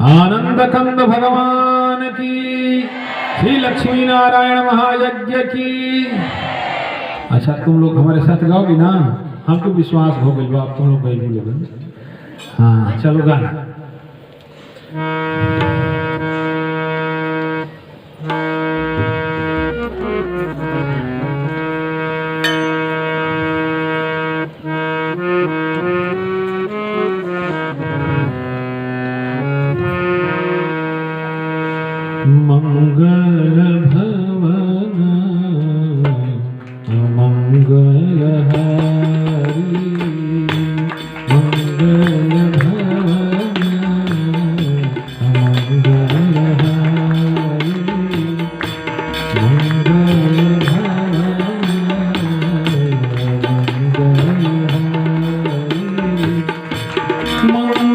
आनंद कंद भगवान की, श्री लक्ष्मी नारायण महायज्ञ की। अच्छा तुम लोग हमारे साथ गाओगे ना, हमको विश्वास हो गई बाप तुम लोग गए बोलोगे। हाँ चलो गाना। मंगल भवन मंगल हारी, मंगल भवन मंगल हारी, मंगल भवन मंगल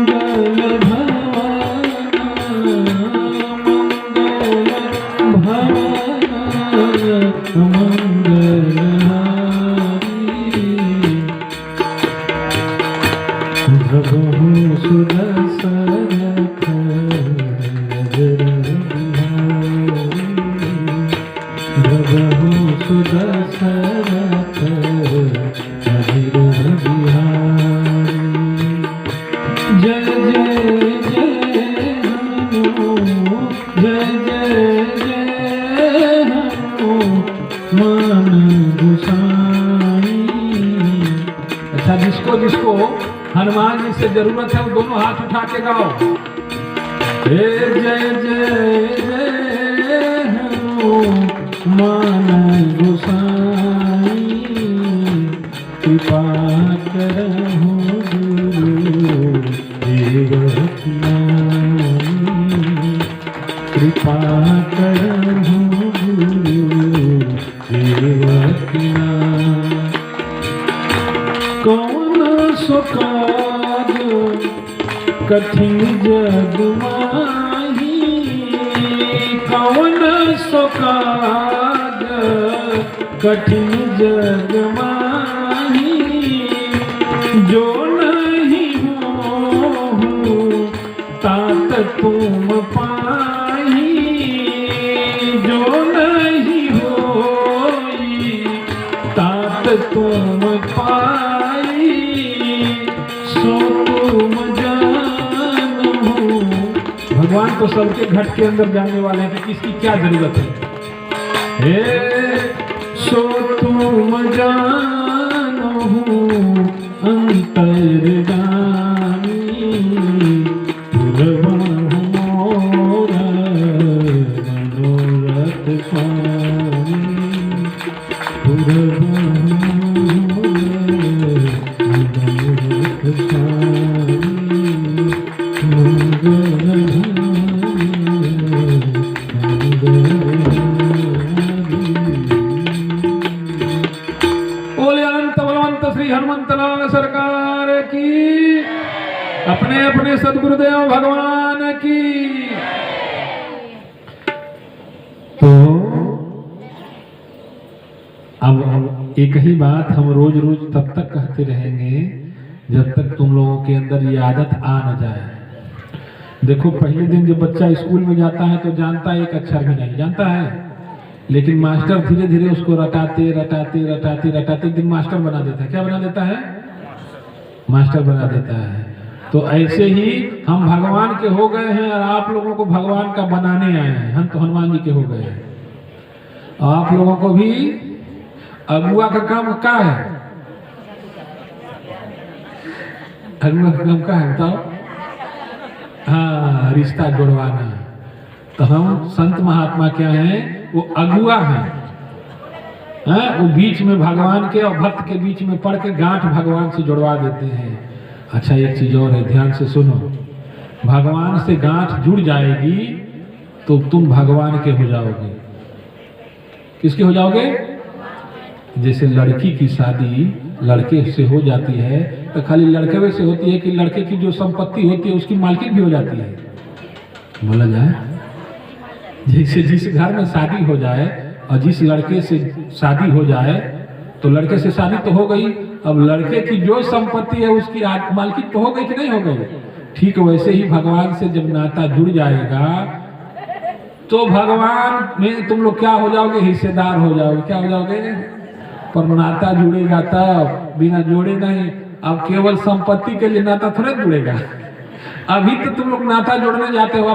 जिसको जिसको हनुमान जी से जरूरत है वो दोनों हाथ उठा के गाओ। जय जय जय हनुमान गोसाई, कृपा करहु गुरु देवकी नाई, कृपा करहु गुरु देवकी नाई। कौन सो काज कठिन जग माही, कौन सो काज कठिन जग माही, जो नहीं हो तात तुम पाही, जो नहीं होई तात तुम पाई, सो तुम जानो। भगवान तो सबके घट के अंदर जाने वाले हैं कि किसकी क्या जरूरत है। हे सो तुम जानो अंतर्गामी, पुरवहु मोरा मनोरथ स्वामी, पुरवहु हनुमंतलाल सरकार की, अपने अपने सदगुरुदेव भगवान की। तो अब एक ही बात हम रोज रोज तब तक कहते रहेंगे जब तक तुम लोगों के अंदर ये आदत आ न जाए। देखो पहले दिन जब बच्चा स्कूल में जाता है तो जानता है एक अक्षर भी नहीं जानता है, लेकिन मास्टर धीरे धीरे उसको रटाते रटाते रटाते रटाते एक दिन मास्टर बना देता है। क्या बना देता है? मास्टर बना देता है। तो ऐसे ही हम भगवान के हो गए हैं और आप लोगों को भगवान का बनाने आए हैं। हम तो हनुमान जी के हो गए हैं। आप लोगों को भी अगुआ का काम क्या है? अगुआ का काम क्या है बताओ? हाँ, रिश्ता जुड़वाना। तो हम संत महात्मा क्या हैं? वो अगुआ हैं। वो बीच में भगवान के और भक्त के बीच में पड़ के गांठ भगवान से जुड़वा देते हैं। अच्छा एक चीज और है, ध्यान से सुनो। भगवान से गांठ जुड़ जाएगी तो तुम भगवान के हो जाओगे। किसके हो जाओगे? जैसे लड़की की शादी लड़के से हो जाती है तो खाली लड़के से होती है कि लड़के की जो संपत्ति होती है उसकी मालकिन भी हो जाती है? बोला जाए जैसे जिस घर में शादी हो जाए और जिस लड़के से शादी हो जाए तो लड़के से शादी तो हो गई, अब लड़के की जो संपत्ति है उसकी मालकिन तो हो गई कि नहीं हो गई? ठीक वैसे ही भगवान से जब नाता जुड़ जाएगा तो भगवान में तुम लोग क्या हो जाओगे, हिस्सेदार हो जाओगे। क्या हो जाओगे? पर नाता जुड़ेगा तब, बिना जोड़े नहीं। अब केवल संपत्ति के लिए नाता थोड़ा जुड़ेगा। अभी तो तुम लोग नाता जोड़ने जाते हो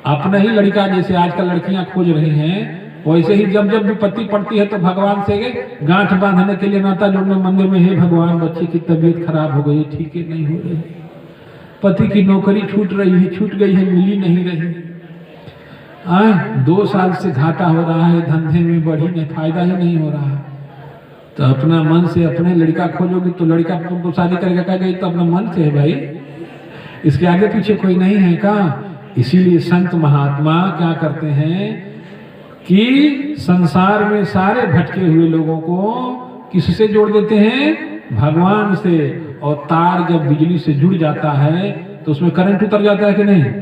अपने ही लड़का, जैसे आजकल लड़कियां खोज रही हैं, वैसे ही जब जब विपत्ति पड़ती है तो भगवान से गांठ बांधने के लिए नाता जोड़ने मंदिर में, हे भगवान बच्चे की तबीयत खराब हो गई, ठीक है नहीं हो रही, पति की नौकरी छूट रही है, छूट गई है, मिली नहीं रही, 2 साल से घाटा हो रहा है, धंधे में बढ़ी नहीं, फायदा ही नहीं हो रहा। तो अपना मन से अपने लड़का खोजोगे तो लड़का तुमको शादी करके कह गई तो अपना मन से है भाई, इसके आगे पीछे कोई नहीं है का। इसीलिए संत महात्मा क्या करते हैं कि संसार में सारे भटके हुए लोगों को किससे जोड़ देते हैं? भगवान से। और तार जब बिजली से जुड़ जाता है तो उसमें करंट उतर जाता है कि नहीं है?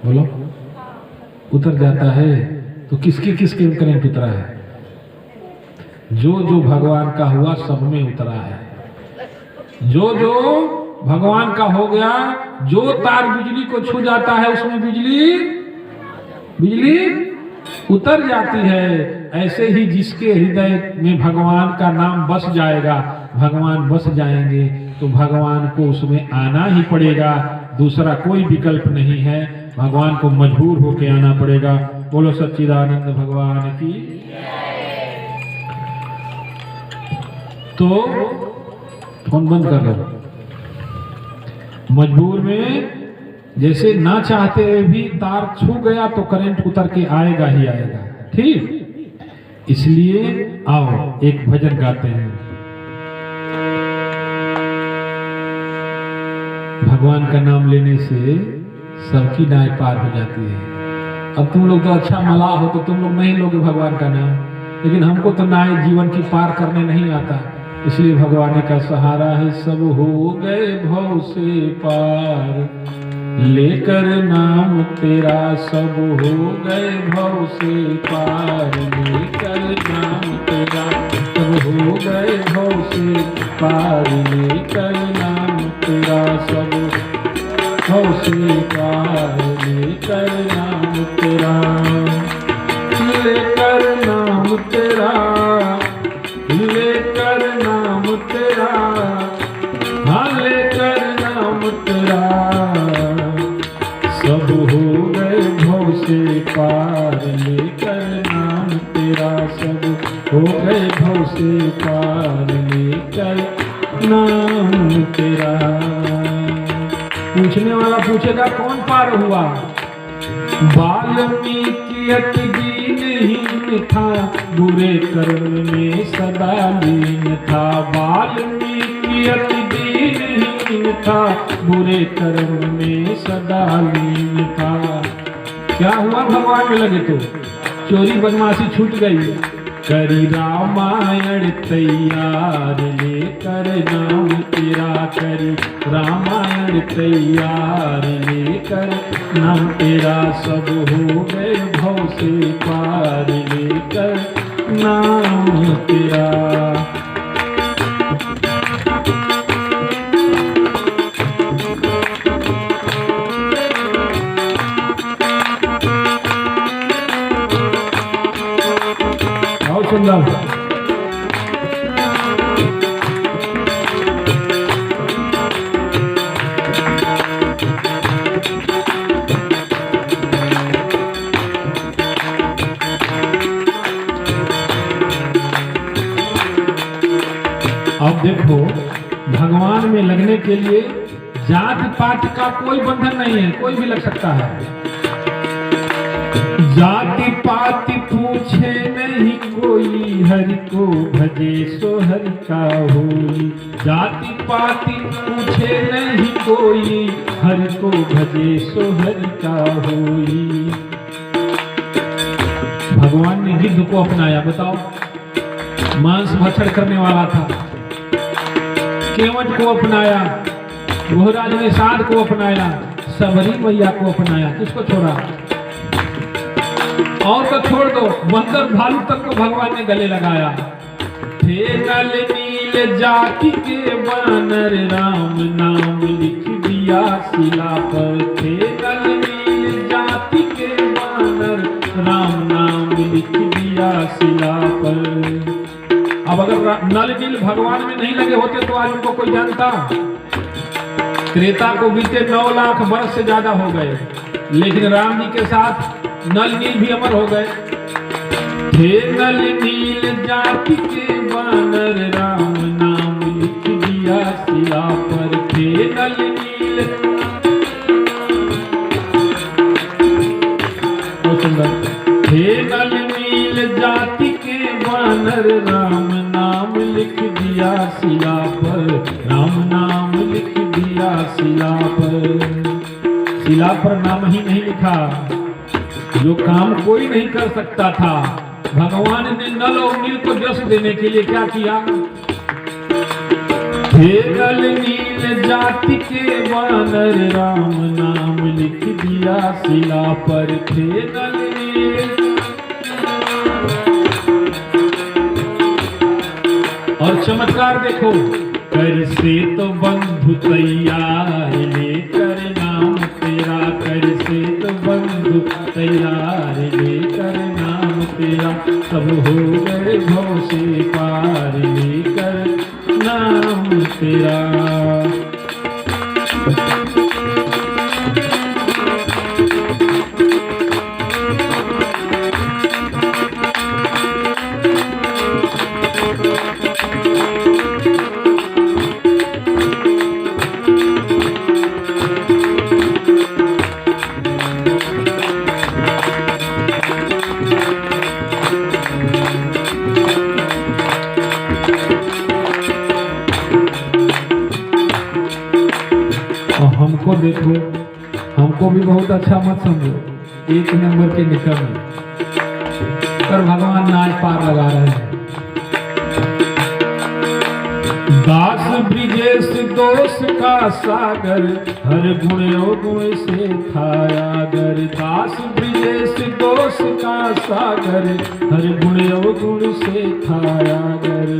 बोलो, उतर जाता है। तो किसके किसके करंट उतरा है? जो जो भगवान का हुआ सब में उतरा है। जो जो भगवान का हो गया, जो तार बिजली को छू जाता है उसमें बिजली उतर जाती है। ऐसे ही जिसके हृदय में भगवान का नाम बस जाएगा, भगवान बस जाएंगे, तो भगवान को उसमें आना ही पड़ेगा, दूसरा कोई विकल्प नहीं है। भगवान को मजबूर होके आना पड़ेगा। बोलो सच्चिदानंद भगवान की। तो फोन बंद कर दो। मजबूर में जैसे ना चाहते हुए भी तार छू गया तो करंट उतर के आएगा ही आएगा। ठीक, इसलिए आओ एक भजन गाते हैं। भगवान का नाम लेने से सबकी नाव पार हो जाती है। अब तुम लोग तो अच्छा मलाह हो तो तुम लोग नहीं लोगे भगवान का नाम, लेकिन हमको तो नाव जीवन की पार करने नहीं आता। इसलिए भगवान का सहारा है। सब हो गए भव से पार, लेकर नाम तेरा सब हो गए भव से पार, लेकर नाम तेरा सब हो गए भव से पार, लेकर नाम तेरा सब भव से पार, लेकर नाम तेरा, लेकर नाम तेरा, लेकर नाम तेरा, हाँ लेकर नाम तेरा, सब हो गए भव से पार, लेकर नाम तेरा सब हो गए भव से पार, लेकर नाम तेरा। पूछने वाला पूछेगा कौन पार हुआ? वाल्मीकि अति दीनहीन था, बुरे कर्म में सदा लीन था। वाल्मीकि अति दीनहीन था, बुरे कर्म में सदा लीन था। क्या हुआ? भगवान में लगे तो चोरी बदमाशी छूट गई। करी रामायण तैयार, लेकर नाम तेरा, करी रामायण तैयार, लेकर नाम तेरा, सब हो गए भव से पार, लेकर नाम तेरा। सुंदर अब देखो, भगवान में लगने के लिए जाति पाति का कोई बंधन नहीं है, कोई भी लग सकता है। जाति पाति पूछे नहीं कोई, हरि को भजे सो हरि का होई। जाति पाति पूछे नहीं कोई, हरि को भजे सो हरि का होई। भगवान ने गिद्ध को अपनाया। बताओ, मांस भक्षण करने वाला था, केवट को अपनाया, भोराज ने साध को अपनाया, सबरी मैया को अपनाया। किसको छोड़ा? और तो छोड़ दो, बंदर भालू तक को भगवान ने गले लगाया। थे नल नील नील जाति के वानर राम नाम लिख दिया शिला पर। थे नल नील जाति के वानर राम नाम लिख दिया शिला पर। अब अगर नल नील भगवान में नहीं लगे होते तो आज उनको कोई जानता? त्रेता को बीते 9 लाख वर्ष से ज्यादा हो गए, लेकिन राम जी के साथ नल नील भी अमर हो गए। थे नल नील जाति के वानर राम नाम लिख दिया शिला पर। थे नल नील, बहुत सुंदर। थे नल नील जाति के वानर राम नाम लिख दिया शिला पर। राम नाम लिख दिया शिला पर। शिला पर नाम ही नहीं लिखा, जो काम कोई नहीं कर सकता था भगवान ने नल और नील को जस देने के लिए क्या किया? थे नल नील जाति के वानर राम नाम लिख दिया शिला पर। थे नल नील, और चमत्कार देखो, कर से तो बंधु तैयार लेकर नाम तेरा। कर से तो बंधु तैयार लेकर नाम तेरा। सब हो गए भव से पार लेकर नाम तेरा। हमको देखो, हमको भी बहुत अच्छा मत समझो, 1 नंबर के निकल पर भगवान नाच पार लगा रहे हैं। दास ब्रिजेश दोष का सागर हर गुण अवगुण से थायागर। दास ब्रिजेश दोष का सागर हर गुण अवगुण से थायागर।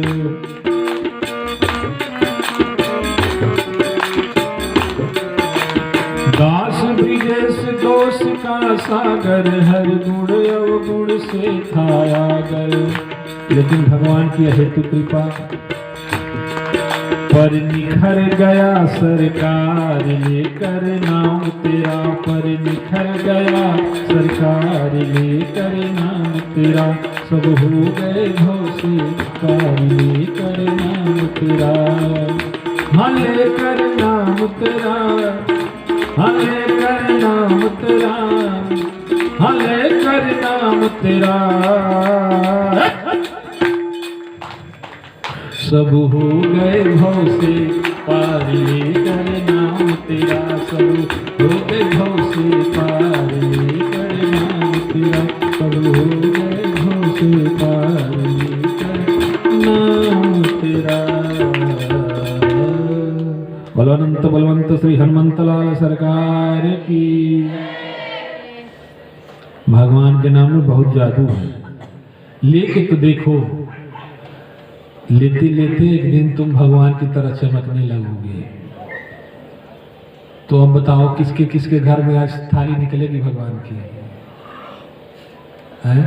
दास ब्रिजेश दोष का सागर हर गुण अवगुण से थायागर। लेकिन भगवान की अहेतु कृपा पर निखर गया सरकार लेकर नाम तेरा। पर निखर गया सरकार लेकर नाम तेरा। सब हो गए भव से पार लेकर नाम तेरा। हाँ लेकर नाम तेरा, हाँ लेकर नाम तेरा, हाँ लेकर नाम तेरा। सब हो गए भव से पार लेकर नाम तेरा। सब हो गए भव से पार लेकर नाम तेरा। सब हो गए भव से पार लेकर नाम तेरा। बलवंत बलवंत श्री हनुमंत लाल सरकार की। भगवान के नाम में बहुत जादू है। लेके तो देखो, लेते लेते एक दिन तुम भगवान की तरह चमकने लगोगे। तो अब बताओ किसके किसके घर में आज थाली निकलेगी भगवान की? है?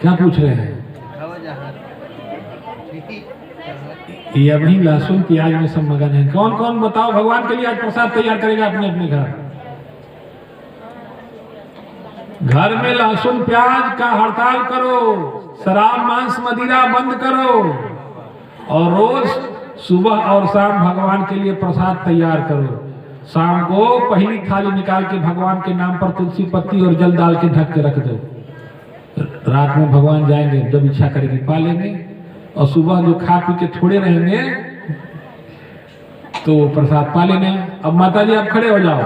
क्या पूछ रहे हैं? ये अभी लहसुन प्याज में सब मगन है। कौन कौन बताओ भगवान के लिए आज प्रसाद तैयार करेगा अपने अपने घर? घर में लहसुन प्याज का हड़ताल करो, शराब मांस मदिरा बंद करो, और रोज सुबह और शाम भगवान के लिए प्रसाद तैयार करो। शाम को पहली थाली निकाल के भगवान के नाम पर तुलसी पत्ती और जल डाल के ढक के रख दो। रात में भगवान जाएंगे, जब इच्छा करेगी पा लेंगे, और सुबह जो खा पी के थोड़े रहेंगे तो प्रसाद पा लेने। अब माता जी आप खड़े हो जाओ।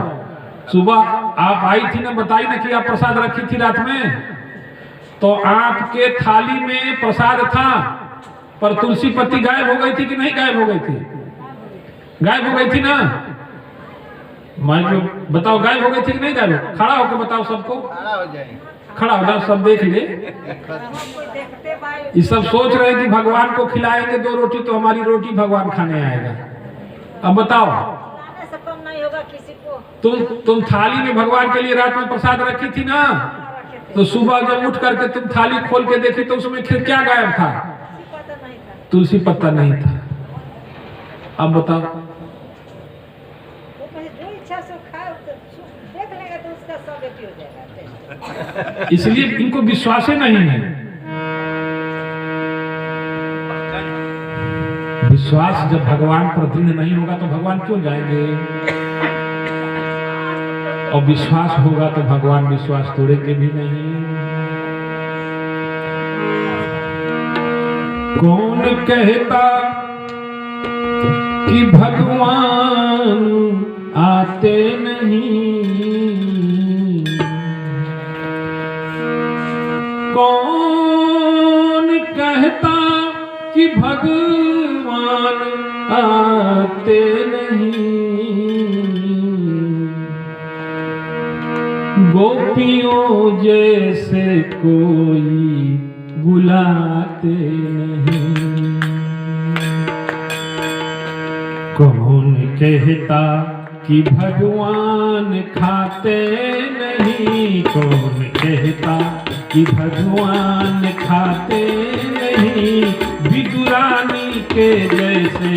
सुबह आप आई थी ना, बताई ना कि आप प्रसाद रखी थी रात में, तो आपके थाली में प्रसाद था, पर तुलसी पत्ती गायब हो गई थी कि नहीं गायब हो गई थी? गायब हो गई थी ना। मैं जो बताओ गायब हो गई थी कि नहीं गायब? खड़ा होकर बताओ सबको। खड़ा हो जा, सब देख ले। ये सब सोच रहे हैं कि भगवान को खिलाएंगे 2 रोटी तो हमारी रोटी भगवान खाने आएगा। अब बताओ, नहीं होगा किसी को। तुम थाली में भगवान के लिए रात में प्रसाद रखी थी ना, तो सुबह जब उठ करके तुम थाली खोल के देखी तो उसमें फिर क्या गायब था? तुलसी पत्ता नहीं था। अब बताओ, जो इच्छा से खाए तो देख लेगा तो उसका सब बेटी हो जाएगा। इसलिए इनको विश्वास ही नहीं है। विश्वास जब भगवान पर दृढ़ नहीं होगा तो भगवान क्यों जाएंगे? और विश्वास होगा तो भगवान विश्वास तोड़ेंगे भी नहीं। कौन कहता कि भगवान आते नहीं? कौन कहता कि भगवान आते नहीं? गोपियों जैसे कोई बुलाते नहीं। कौन कहता कि भगवान खाते नहीं? कौन कहता कि भगवान खाते नहीं? विदुरानी के जैसे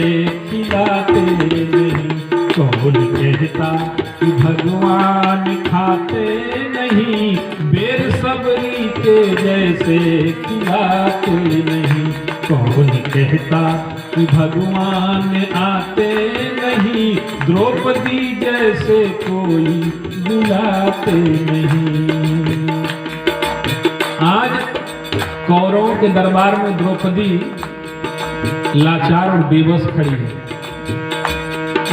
खिलाते नहीं। कौन कहता कि भगवान खाते नहीं? बेर सबरी के जैसे खिलाते नहीं। कौन कहता कि भगवान आते नहीं? द्रौपदी जैसे कोई बुलाते नहीं। आज कौरवों के दरबार में द्रौपदी लाचार और बेबस खड़ी है।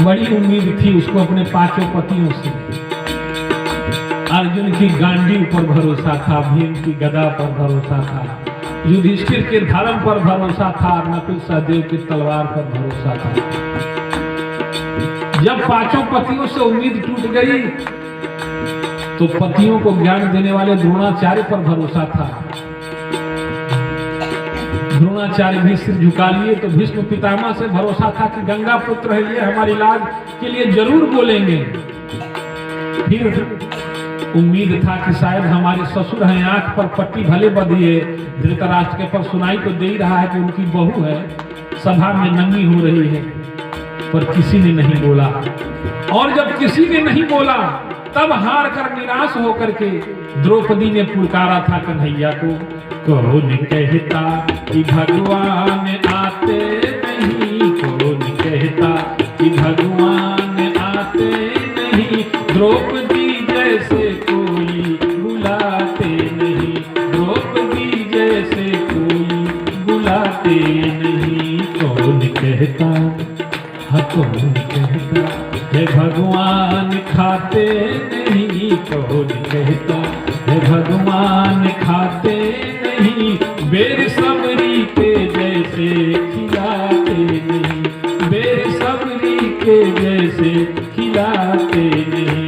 बड़ी उम्मीद थी उसको अपने 5 पतियों से। अर्जुन की गांडी पर भरोसा था, भीम की गदा पर भरोसा था, युधिष्ठिर के धर्म पर भरोसा था, नकुल सहदेव की तलवार पर भरोसा था। जब 5 पतियों से उम्मीद टूट गई तो पतियों को ज्ञान देने वाले द्रोणाचार्य पर भरोसा था। द्रोणाचार्य भी सिर झुका लिए तो भीष्म पितामह से भरोसा था कि गंगा पुत्र है, ये हमारे इलाज के लिए जरूर बोलेंगे। फिर उम्मीद था कि शायद हमारे ससुर हैं, आंख पर पट्टी भले बधिए, धृतराष्ट्र के पर सुनाई तो दे ही रहा है कि उनकी बहू है, सभा में नंगी हो रही है, पर किसी ने नहीं बोला। और जब किसी ने नहीं बोला तब हार कर निराश होकर के द्रौपदी ने पुकारा था कन्हैया को। कौन कहता कि भगवान आते नहीं? कौन कहता कि भगवान आते नहीं? द्रौपदी जैसे कोई बुलाते नहीं। द्रौपदी जैसे कोई बुलाते नहीं। कौन कहता, हाँ कौन कहता है भगवान खाते नहीं? कौन कहता है भगवान खाते नहीं? बेर सबरी के जैसे खिलाते नहीं। बेर सबरी के जैसे खिलाते नहीं।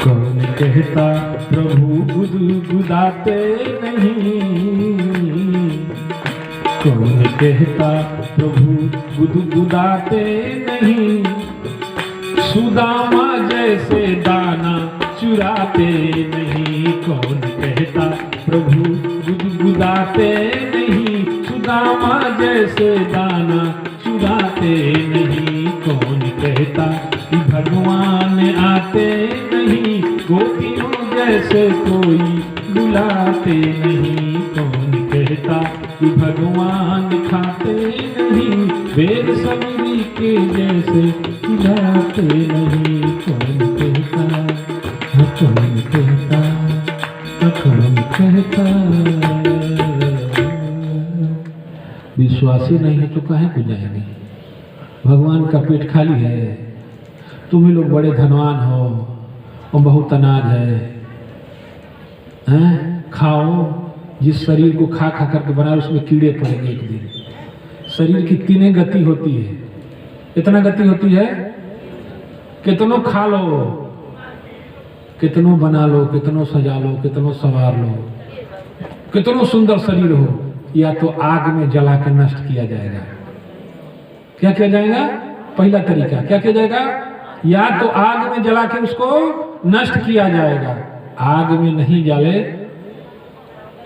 कौन कहता प्रभु गुदगुदाते नहीं? कौन कहता प्रभु गुदगुदाते नहीं? सुदामा जैसे दाना चुराते नहीं। कौन कहता प्रभु गुदगुदाते नहीं? सुदामा जैसे दाना चुराते नहीं। कौन कहता कि भगवान आते नहीं? गोपियों जैसे कोई बुलाते नहीं। कौन कहता कि भगवान खाते नहीं? वेद सबरी के जैसे खिलाते नहीं। कौन कहता, कौन कहता, कौन कहता। विश्वास ही नहीं है तो काहे को जाएंगे? भगवान का पेट खाली है, तुम ही लोग बड़े धनवान हो और बहुत अनाज है, खाओ। जिस शरीर को खा खा करके बना उसमें कीड़े पड़ेंगे एक दिन। शरीर की 3 गति होती है। इतना गति होती है, कितनों खा लो, कितनों बना लो, कितनों सजा लो, कितनों संवार लो, कितनों सुंदर शरीर हो, या तो आग में जला के नष्ट किया जाएगा। क्या किया जाएगा? पहला तरीका क्या किया जाएगा? या तो आग में जला के उसको नष्ट किया जाएगा। आग में नहीं जले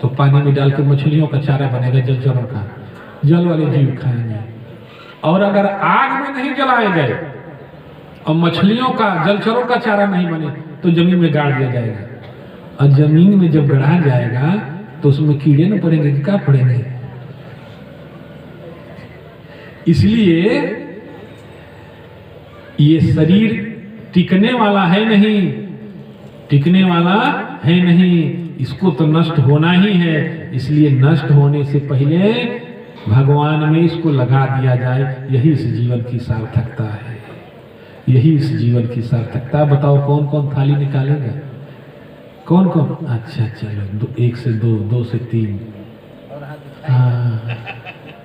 तो पानी में डाल के मछलियों का चारा बनेगा, जलचरों का, जल वाले जीव खाएंगे। और अगर आग में नहीं जलाए गए और मछलियों का, जलचरों का चारा नहीं बने तो जमीन में गाड़ दिया जाएगा। और जमीन में जब गड़ा जाएगा तो उसमें कीड़े न पड़ेंगे कि क्या पड़ेंगे? इसलिए ये शरीर टिकने वाला है नहीं, टिकने वाला है नहीं, इसको तो नष्ट होना ही है। इसलिए नष्ट होने से पहले भगवान में इसको लगा दिया जाए। यही इस जीवन की सार्थकता है, यही इस जीवन की सार्थकता। बताओ कौन कौन थाली निकालेगा? कौन कौन? अच्छा चलो, 1 से 2, 2 से 3। हाँ,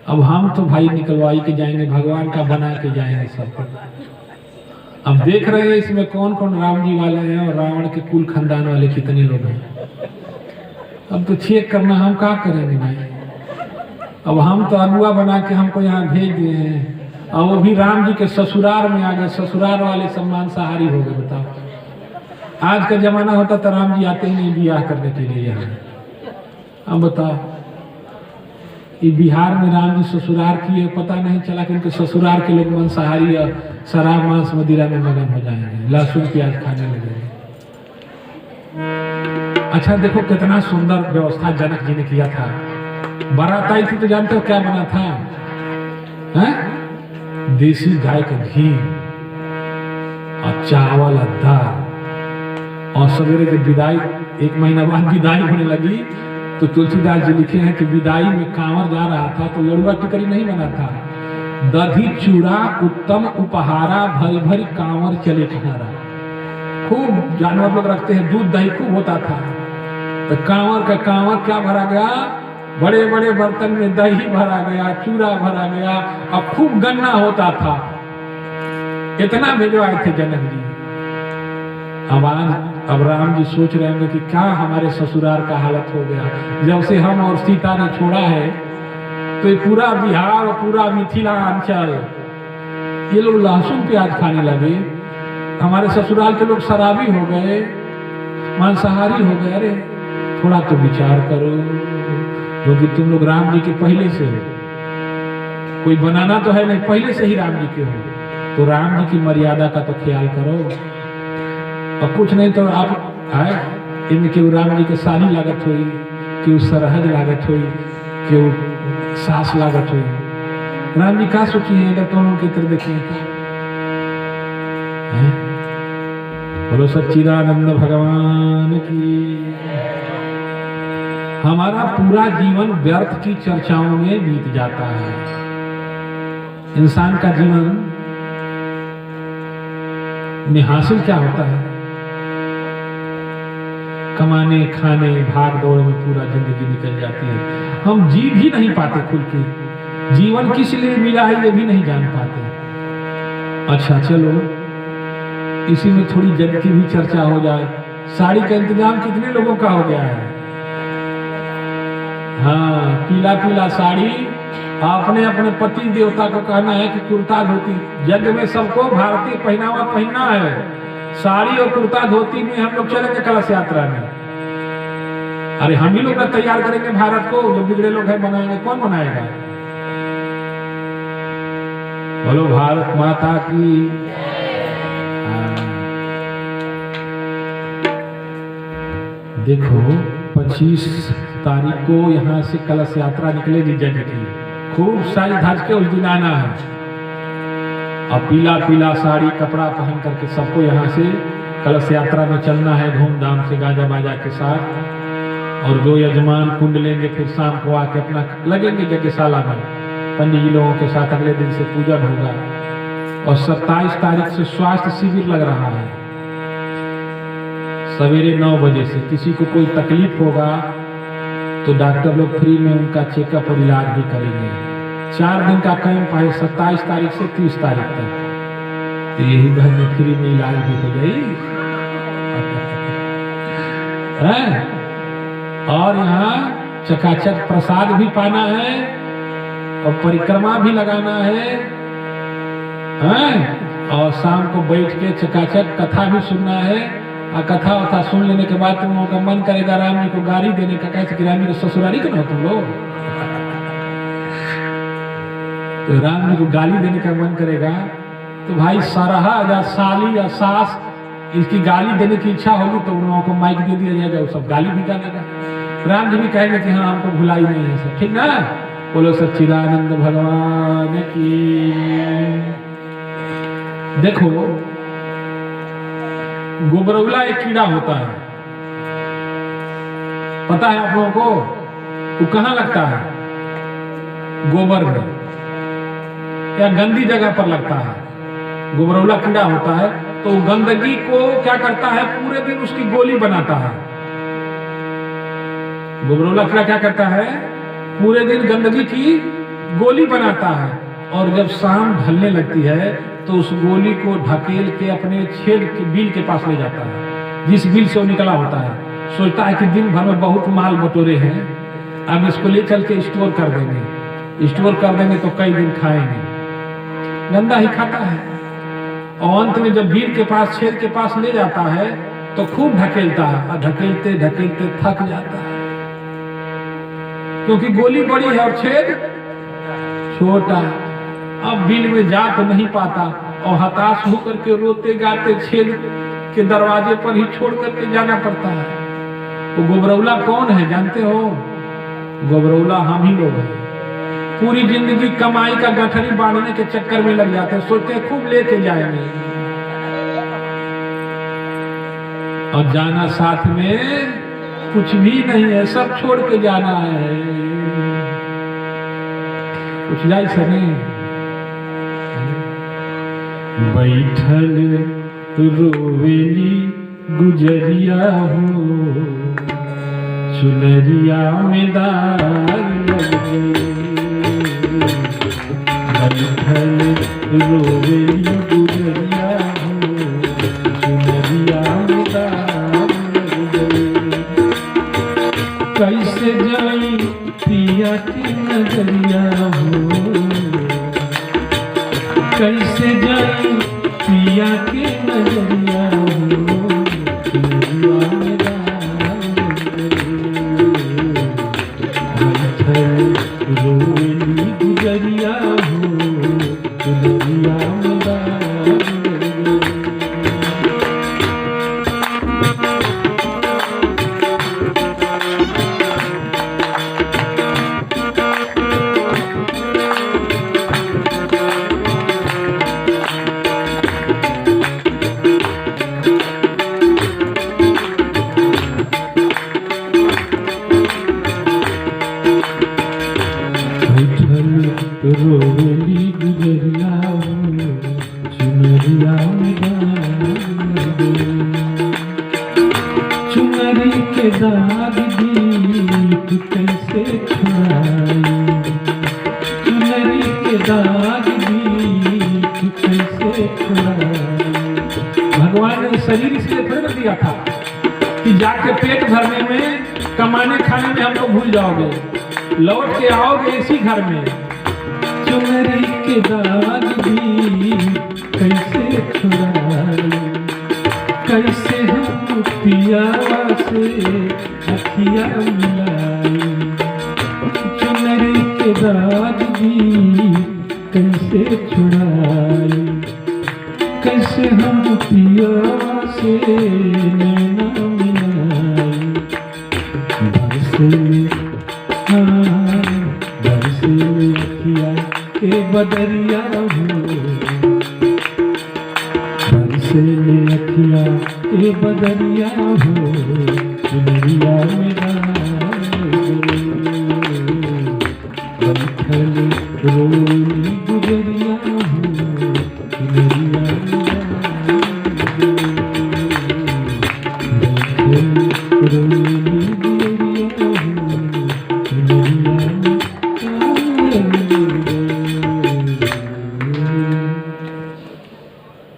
अब हम तो भाई निकलवाई के जाएंगे, भगवान का बना के जाएंगे सब। अब देख रहे हैं इसमें कौन कौन राम जी वाले हैं और रावण के कुल खानदान वाले कितने लोग हैं। अब तो चेक करना हम क्या करेंगे भाई? अब हम तो अगुआ बना के हमको यहाँ भेज दिए हैं, और वो भी राम जी के ससुराल में आ गए। ससुराल वाले सम्मान सहारी हो गए। बताओ, आज का जमाना होता तो राम जी आते ही नहीं ब्याह करने के लिए यहाँ। अब बताओ, ये बिहार में राम जी ससुराल किए, पता नहीं चला कि उनके ससुराल के लोग मांसाहारी और शराब मांस मदिरा में मगन हो जाएंगे, लहसुन प्याज खाने लगेंगे। अच्छा देखो कितना सुंदर व्यवस्था जनक जी ने किया था। बारात आई थी तो जानते हो क्या बना था? है? देसी गाय का घी और चावल और दाल। और सवेरे जब विदाई, 1 महीना बाद विदाई होने लगी, तो तुलसीदास जी लिखे हैं कि विदाई में कांवर जा रहा था तो लड़ुआ टिकरी नहीं बना था। दधी चूड़ा उत्तम उपहारा, भरी भरी कांवर चले किनारा। खूब जानवर लोग रखते हैं, दूध दही खूब होता था। तो कांवर का कांवर क्या भरा गया? बड़े बड़े बर्तन में दही भरा गया, चूड़ा भरा गया, और खूब गन्ना होता था। इतना भिजवाए थे जनक जी। अब राम जी सोच रहे होंगे कि क्या हमारे ससुराल का हालत हो गया। जब से हम और सीता ने छोड़ा है तो ये पूरा बिहार और पूरा मिथिलांचल ये लोग लहसुन प्याज खाने लगे, हमारे ससुराल के लोग शराबी हो गए, मांसाहारी हो गए। अरे थोड़ा तो विचार करो, क्योंकि तुम लोग राम जी के पहले से हो, कोई बनाना तो है नहीं, पहले से ही राम जी के हो, तो राम जी की मर्यादा का तो ख्याल करो। और कुछ नहीं तो आप आए इनमें केवल राम जी के सारी लागत हुई, केवल सरहद लागत हुई, केवल सास लागत हुई। राम जी क्या सोची है अगर तुम उनकी तरह देखिए? बोलो सच्चिदानंद भगवान की। हमारा पूरा जीवन व्यर्थ की चर्चाओं में बीत जाता है। इंसान का जीवन में हासिल क्या होता है? कमाने खाने भाग दौड़ में पूरा जिंदगी निकल जाती है। हम जी भी नहीं पाते खुल के, जीवन किस लिए मिला है ये भी नहीं जान पाते। अच्छा चलो इसी में थोड़ी जग की भी चर्चा हो जाए। साड़ी का इंतजाम कितने लोगों का हो गया है? हाँ, पीला पीला साड़ी। अपने अपने पति देवता को कहना है कि कुर्ता धोती। जग में सबको भारतीय पहनावा पहनना है। साड़ी और कुर्ता धोती में हम लोग चलेंगे कलश यात्रा में। अरे हम ही लोग तैयार करेंगे भारत को, जो बिगड़े लोग हैं बनाएंगे। कौन बनाएगा? बोलो भारत माता की। देखो 25 तारीख को यहाँ से कलश यात्रा निकलेगी जग की। खूब सारी धज के उस दिन आना है, और पीला पीला साड़ी कपड़ा पहन करके सबको यहाँ से कलश यात्रा में चलना है धूमधाम से गाजा बाजा के साथ। और जो यजमान कुंड लेंगे फिर शाम को आके अपना लगेंगे यज्ञशाला में, पंडित जी लोगों के साथ अगले दिन से पूजन होगा। और 27 तारीख से स्वास्थ्य शिविर लग रहा है सवेरे 9 बजे से। किसी को कोई तकलीफ होगा तो डॉक्टर लोग फ्री में उनका चेकअप और इलाज भी करेंगे। 4 दिन का कैंप है 27 तारीख से 30 तारीख तक। तो यही बहन फ्री में इलाज भी हो गई है। और यहाँ चकाचक प्रसाद भी पाना है और परिक्रमा भी लगाना है। और शाम को बैठ के चकाचक कथा भी सुनना है। और कथा वथा सुन लेने के बाद तुम लोगों का मन करेगा राम जी को गाली देने का, कैसे कि राम जी को ससुरारी क्यों तुम लोग। तो राम जी को गाली देने का मन करेगा तो भाई सरहा या साली या सास इसकी गाली देने की इच्छा होगी तो उन लोगों को माइक दे दिया जाएगा, वो सब गाली भी गालेगा। राम जी भी कहेंगे कि हाँ हमको भुलाई नहीं है सब, ठीक ना। बोलो सच्चिदानंद भगवान की। देखो गोबरौला एक कीड़ा होता है, पता है आप लोगों को वो कहाँ लगता है? गोबर में या गंदी जगह पर लगता है। गोबरौला कीड़ा होता है तो गंदगी को क्या करता है, पूरे दिन उसकी गोली बनाता है। गोबरौला कीड़ा क्या करता है, पूरे दिन गंदगी की गोली बनाता है। और जब शाम ढलने लगती है तो उस गोली को ढकेल के अपने छेद के बिल के पास ले जाता है, जिस बिल से वो निकला होता है। सोचता है कि दिन भर में बहुत माल बटोरे हैं, अब इसको ले चल के स्टोर कर देंगे। स्टोर कर देंगे तो कई दिन खाएंगे, गंदा ही खाता है। और अंत में जब बिल के पास, छेद के पास ले जाता है तो खूब ढकेलता है और ढकेलते ढकेलते थक जाता है, क्योंकि गोली बड़ी है और छेद छोटा। अब बिल में जा तो नहीं पाता और हताश होकर के रोते गाते छेद के दरवाजे पर ही छोड़ करके जाना पड़ता है। वो गोबरौला कौन है जानते हो? गोबरौला हम ही लोग हैं। पूरी जिंदगी कमाई का गठरी बांधने के चक्कर में लग जाते हैं, सोचते हैं खूब लेके जाएंगे और जाना साथ में कुछ भी नहीं है, सब छोड़ के जाना है। कुछ जाए सने बैठल रोवेली गुजरिया हो, चुनरिया में दाग लग गई। बैठल रोवेली गुजरिया हो, चुनरिया में दाग लग गई। कैसे जाई पिया की नजरिया हो, कैसे जाई पिया के नजरिया हो, चुनरिया में दाग रोवेली गुजरिया हो, चुनरिया में दाग रोवेली गुजरिया हो, चुनरिया में दाग। चुनरी के दाग दीप कैसे छुड़ाई, चुनरी के दाग दीप कैसे छुड़ाई। भगवान ने शरीर इसलिए थोड़ा दिया था कि जाके पेट भरने में, कमाने खाने में हमको भूल जाओगे, लौट के आओगे इसी घर में। चुनरी के दाग भी कैसे छुड़ाई, कैसे हम पियावा से अखिया मिलाई। चुनरी के दाग भी कैसे छुड़ाई, कैसे हम पियावा से नैना मिलाई। बरसे अखिया के बदरिया हो, बरसे अखिया के बदरिया हो, चुनरिया में दाग। बैठल रोली गुजरिया हूँ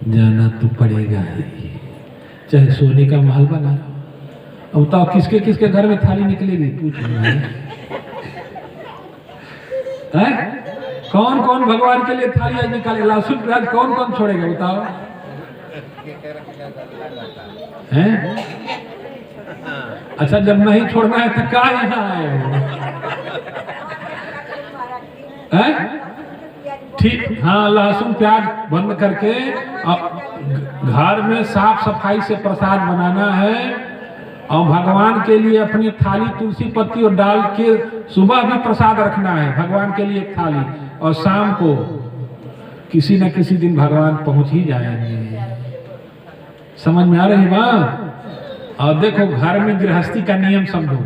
जाना तो पड़ेगा ही, चाहे सोने का महल बना लो। अब बताओ किसके किसके घर में थाली निकलेगी, पूछ है? कौन कौन भगवान के लिए थाली आज निकाले? लहसुन प्याज कौन कौन छोड़ेगा बताओ? हैं? अच्छा जब नहीं छोड़ना है तो क्या यहाँ आए हो? ठीक, हाँ लहसुन प्याज बंद करके घर में साफ सफाई से प्रसाद बनाना है और भगवान के लिए अपनी थाली तुलसी पत्ती और डाल के सुबह भी प्रसाद रखना है भगवान के लिए एक थाली, और शाम को किसी न किसी दिन भगवान पहुंच ही जाएंगे। समझ में आ रही बात? और देखो घर में गृहस्थी का नियम समझो,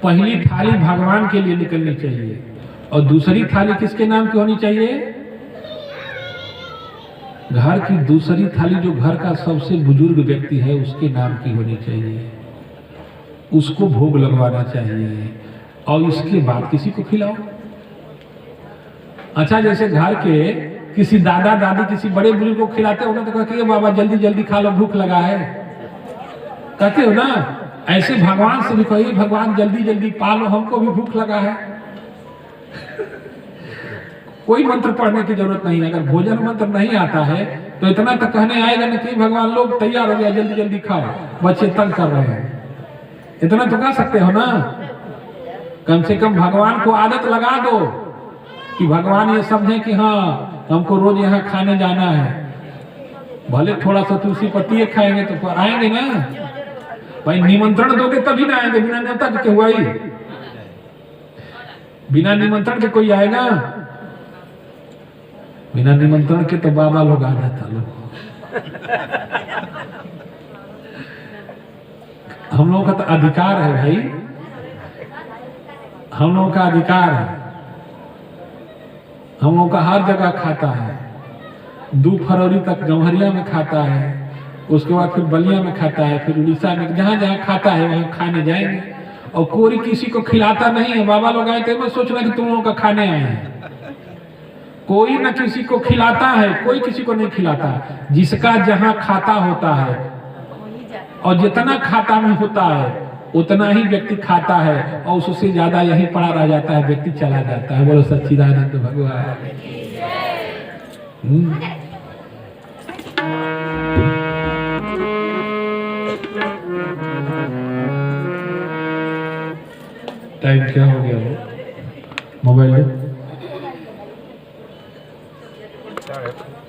पहली थाली भगवान के लिए निकलनी चाहिए और दूसरी थाली किसके नाम की होनी चाहिए? घर की दूसरी थाली जो घर का सबसे बुजुर्ग व्यक्ति है उसके नाम की होनी चाहिए, उसको भोग लगवाना चाहिए और इसके बाद किसी को खिलाओ। अच्छा जैसे घर के किसी दादा दादी किसी बड़े बुजुर्ग को खिलाते हो ना तो कहते हैं बाबा जल्दी जल्दी खा लो भूख लगा है, कहते हो ना। ऐसे भगवान से भी कहिए भगवान जल्दी जल्दी पा लो हमको भी भूख लगा है। कोई मंत्र पढ़ने की जरूरत नहीं है, अगर भोजन मंत्र नहीं आता है तो इतना तक कहने आएगा ना कि भगवान लोग तैयार हो गया जल्दी जल्दी खाओ, बच्चे तंग कर रहे हैं, इतना तो कह सकते हो ना। कम से कम भगवान को आदत लगा दो कि भगवान ये समझे कि हाँ हमको रोज यहाँ खाने जाना है, भले थोड़ा सा तुलसी पत्ती खाएंगे तो आएंगे ना भाई। निमंत्रण दोगे तभी ना आएंगे, बिना न्योता के हुआ ही, बिना निमंत्रण के कोई आएगा? बिना निमंत्रण के तो बाबा लोग आ जाता लोग। हम लोगों का तो अधिकार है भाई, हम लोगों का अधिकार है, हम लोगों का हर जगह खाता है। 2 फरवरी तक गम्हरिया में खाता है, उसके बाद फिर बलिया में खाता है, फिर उड़ीसा में, जहां जहां खाता है वहां खाने जाएंगे। और कोई किसी को खिलाता नहीं है। बाबा लोग आए थे मैं सोच रहा कि तुम लोगों का खाने आए हैं, कोई न किसी को खिलाता है, कोई किसी को नहीं खिलाता। जिसका जहां खाता होता है और जितना खाता में होता है उतना ही व्यक्ति खाता है और उससे ज्यादा यही पड़ा रह जाता है, व्यक्ति चला जाता है। बोलो सच्चिदानंद भगवान। टाइम क्या हो गया? मोबाइल